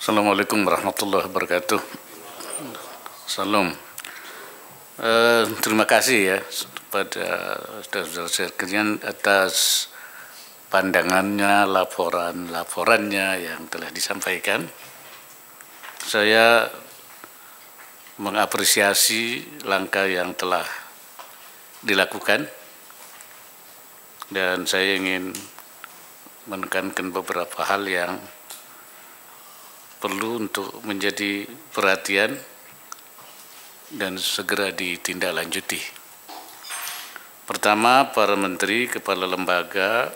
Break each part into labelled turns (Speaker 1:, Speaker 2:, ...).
Speaker 1: Assalamualaikum warahmatullahi wabarakatuh. Salam. Terima kasih ya kepada saudara-saudara sekalian atas pandangannya, laporannya yang telah disampaikan. Saya mengapresiasi langkah yang telah dilakukan dan saya ingin menekankan beberapa hal yang perlu untuk menjadi perhatian dan segera ditindaklanjuti. Pertama, para menteri, kepala lembaga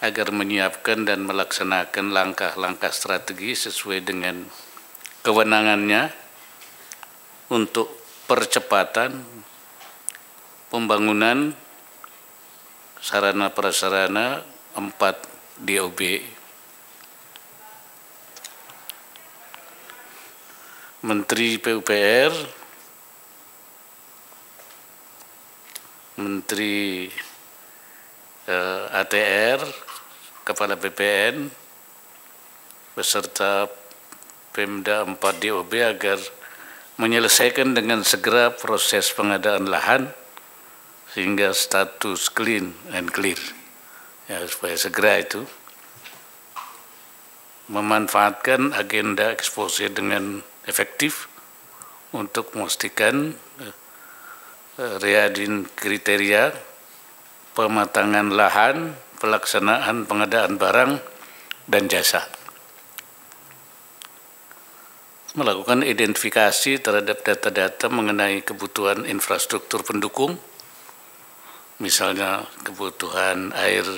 Speaker 1: agar menyiapkan dan melaksanakan langkah-langkah strategi sesuai dengan kewenangannya untuk percepatan pembangunan sarana prasarana 4 DOB. Menteri PUPR, Menteri ATR, Kepala BPN, beserta Pemda 4 DOB agar menyelesaikan dengan segera proses pengadaan lahan sehingga status clean and clear. Ya, supaya segera itu memanfaatkan agenda expose dengan efektif untuk memastikan readin kriteria pematangan lahan, pelaksanaan pengadaan barang dan jasa. Melakukan identifikasi terhadap data-data mengenai kebutuhan infrastruktur pendukung, misalnya kebutuhan air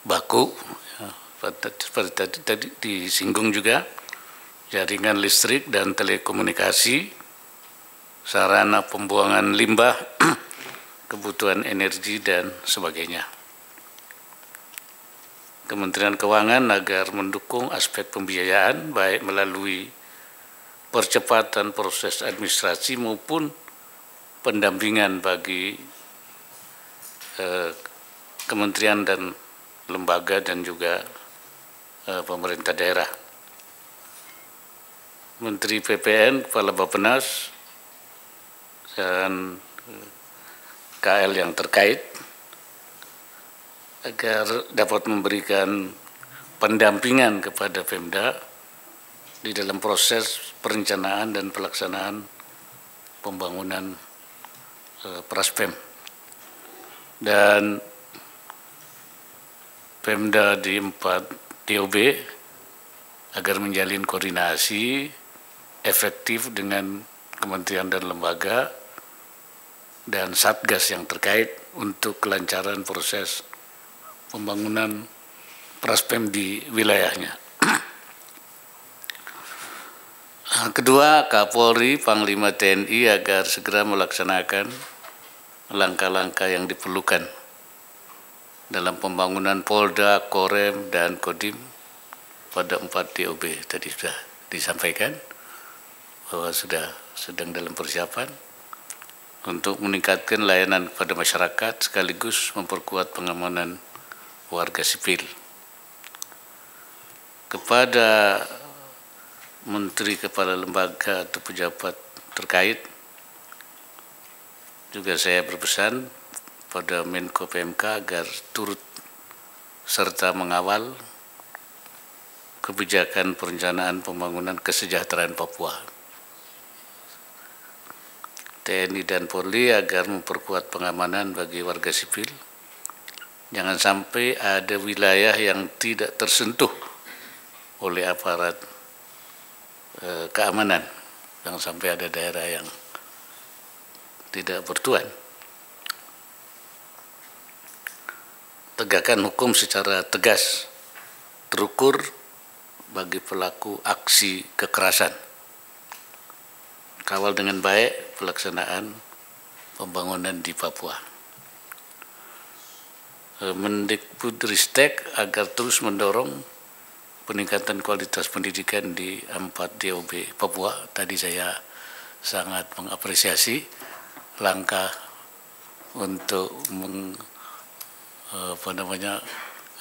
Speaker 1: baku, ya, seperti tadi disinggung juga, jaringan listrik dan telekomunikasi, sarana pembuangan limbah, kebutuhan energi, dan sebagainya. Kementerian Keuangan agar mendukung aspek pembiayaan baik melalui percepatan proses administrasi maupun pendampingan bagi kementerian dan lembaga dan juga pemerintah daerah. Menteri PPN, Kepala Bappenas, dan KL yang terkait agar dapat memberikan pendampingan kepada Pemda di dalam proses perencanaan dan pelaksanaan pembangunan Praspem. Dan Pemda di 4 DOB agar menjalin koordinasi efektif dengan kementerian dan lembaga dan satgas yang terkait untuk kelancaran proses pembangunan Praspem di wilayahnya. Kedua, Kapolri, Panglima TNI agar segera melaksanakan langkah-langkah yang diperlukan dalam pembangunan Polda, Korem, dan Kodim pada 4 DOB. Tadi sudah disampaikan bahwa sudah sedang dalam persiapan untuk meningkatkan layanan kepada masyarakat sekaligus memperkuat pengamanan warga sipil. Kepada menteri, kepala lembaga atau pejabat terkait, juga saya berpesan pada Menko PMK agar turut serta mengawal kebijakan perencanaan pembangunan kesejahteraan Papua. TNI dan Polri agar memperkuat pengamanan bagi warga sipil. Jangan sampai ada wilayah yang tidak tersentuh oleh aparat keamanan. Jangan sampai ada daerah yang tidak bertuan. Tegakkan hukum secara tegas, terukur bagi pelaku aksi kekerasan. Kawal dengan baik pelaksanaan pembangunan di Papua. Mendikbudristek agar terus mendorong peningkatan kualitas pendidikan di 4 DOB Papua. Tadi saya sangat mengapresiasi langkah untuk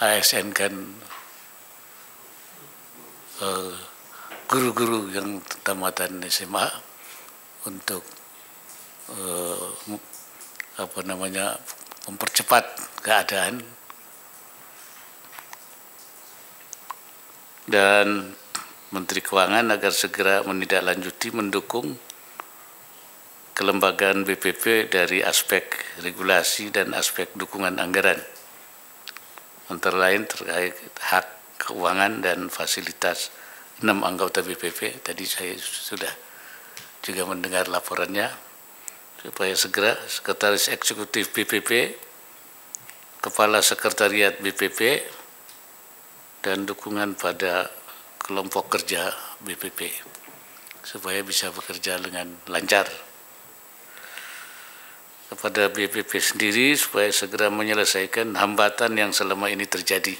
Speaker 1: ASN kan guru-guru yang tamatan SMA untuk mempercepat keadaan, dan Menteri Keuangan agar segera menindaklanjuti mendukung kelembagaan BPP dari aspek regulasi dan aspek dukungan anggaran, antara lain terkait hak keuangan dan fasilitas 6 anggota BPP. Tadi saya sudah juga mendengar laporannya, supaya segera Sekretaris Eksekutif BPP, Kepala Sekretariat BPP, dan dukungan pada kelompok kerja BPP supaya bisa bekerja dengan lancar. Kepada BPP sendiri supaya segera menyelesaikan hambatan yang selama ini terjadi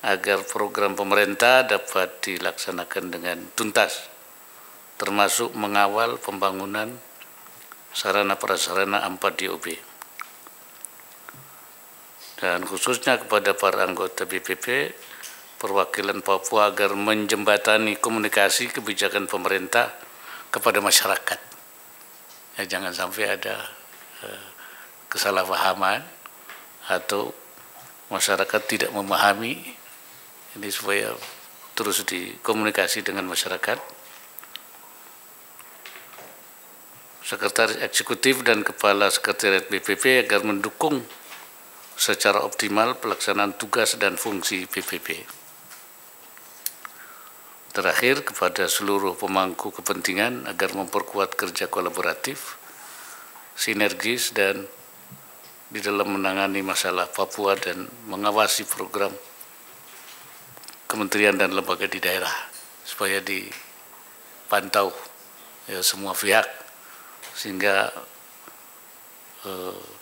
Speaker 1: agar program pemerintah dapat dilaksanakan dengan tuntas, termasuk mengawal pembangunan sarana prasarana 4DOB. Dan khususnya kepada para anggota BPP perwakilan Papua agar menjembatani komunikasi kebijakan pemerintah kepada masyarakat. Ya, jangan sampai ada kesalahpahaman atau masyarakat tidak memahami ini, supaya terus dikomunikasi dengan masyarakat. Sekretaris Eksekutif dan Kepala Sekretariat BPP agar mendukung secara optimal pelaksanaan tugas dan fungsi BPP. Terakhir, kepada seluruh pemangku kepentingan agar memperkuat kerja kolaboratif, sinergis, dan di dalam menangani masalah Papua dan mengawasi program kementerian dan lembaga di daerah, supaya dipantau ya, semua pihak, sehingga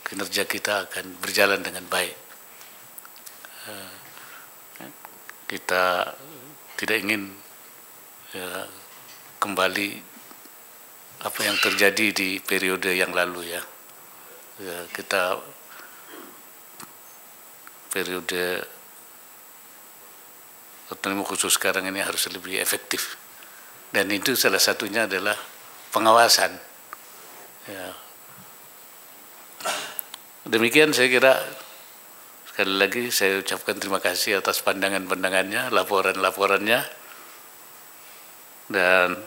Speaker 1: kinerja kita akan berjalan dengan baik. Kita tidak ingin ya, kembali apa yang terjadi di periode yang lalu ya. Kita periode otonomi khusus sekarang ini harus lebih efektif, dan itu salah satunya adalah pengawasan. Ya. Demikian saya kira, sekali lagi saya ucapkan terima kasih atas pandangan-pandangannya, laporan-laporannya, dan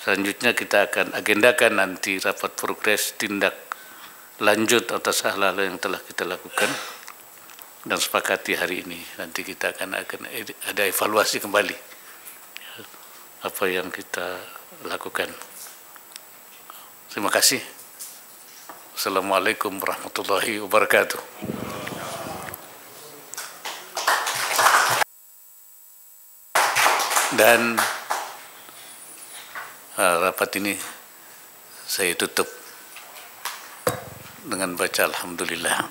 Speaker 1: selanjutnya kita akan agendakan nanti rapat progres tindak lanjut atas hal-hal yang telah kita lakukan dan sepakati hari ini. Nanti kita akan ada evaluasi kembali apa yang kita lakukan. Terima kasih. Assalamualaikum warahmatullahi wabarakatuh. Dan rapat ini saya tutup dengan baca alhamdulillah.